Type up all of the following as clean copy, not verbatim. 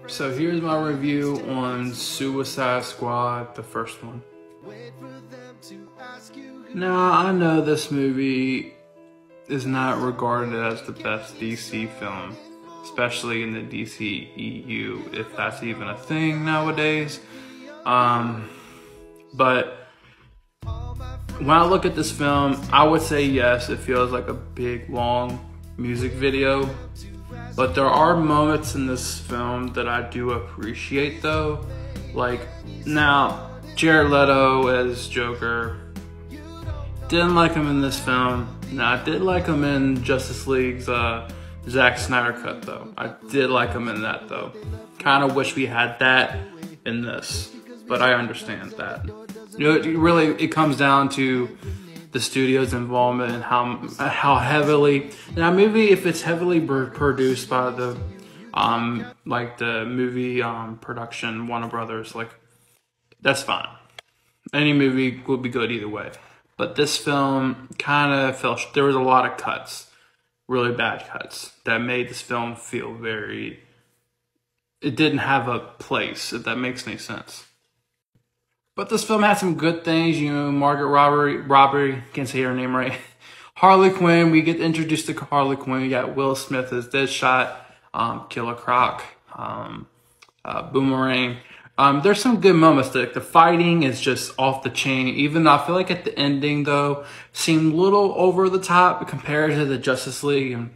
So here's my review on Suicide Squad, the first one. Now, I know this movie is not regarded as the best DC film, especially in the DCEU, if that's even a thing nowadays. But when I look at this film, I would say yes, it feels like a big, long music video. But there are moments in this film that I do appreciate though. Like, now, Jared Leto as Joker, didn't like him in this film. Now, I did like him in Justice League's Zack Snyder cut though. I did like him in that though. Kind of wish we had that in this, but I understand that. You know, it comes down to the studio's involvement and how heavily, now maybe if it's heavily produced by the like the movie production Warner Brothers, like, that's fine. Any movie would be good either way. But this film kind of felt, there was a lot of cuts, really bad cuts, that made this film feel very, it didn't have a place, if that makes any sense. But this film had some good things, you know, Margaret Robbie, can't say her name right. Harley Quinn, we get introduced to Harley Quinn. We got Will Smith as Deadshot, Killer Croc, Boomerang. There's some good moments. The fighting is just off the chain. Even though I feel like at the ending, though, seemed a little over the top compared to the Justice League. And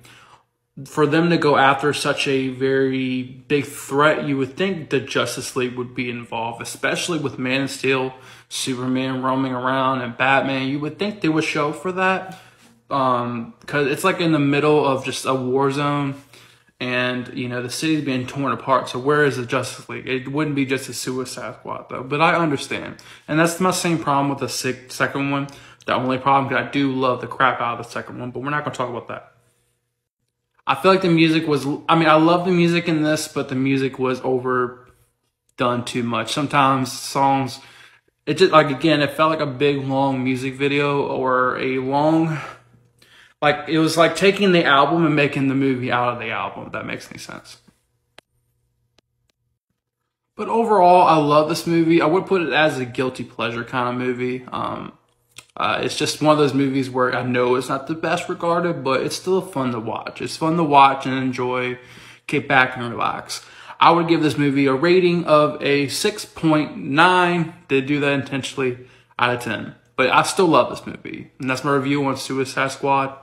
for them to go after such a very big threat, you would think the Justice League would be involved, especially with Man of Steel, Superman roaming around, and Batman. You would think they would show for that, because it's like in the middle of just a war zone, and you know the city's being torn apart. So where is the Justice League? It wouldn't be just a Suicide Squad though, but I understand, and that's my same problem with the second one. The only problem, because I do love the crap out of the second one, but we're not going to talk about that. I feel like the music was, I mean, I love the music in this, but the music was overdone too much. Sometimes songs, it just, like, again, it felt like a big, long music video, or a long, like, it was like taking the album and making the movie out of the album, if that makes any sense. But overall, I love this movie. I would put it as a guilty pleasure kind of movie. It's just one of those movies where I know it's not the best regarded, but it's still fun to watch. It's fun to watch and enjoy, kick back and relax. I would give this movie a rating of a 6.9. Did do that intentionally, out of 10. But I still love this movie. And that's my review on Suicide Squad.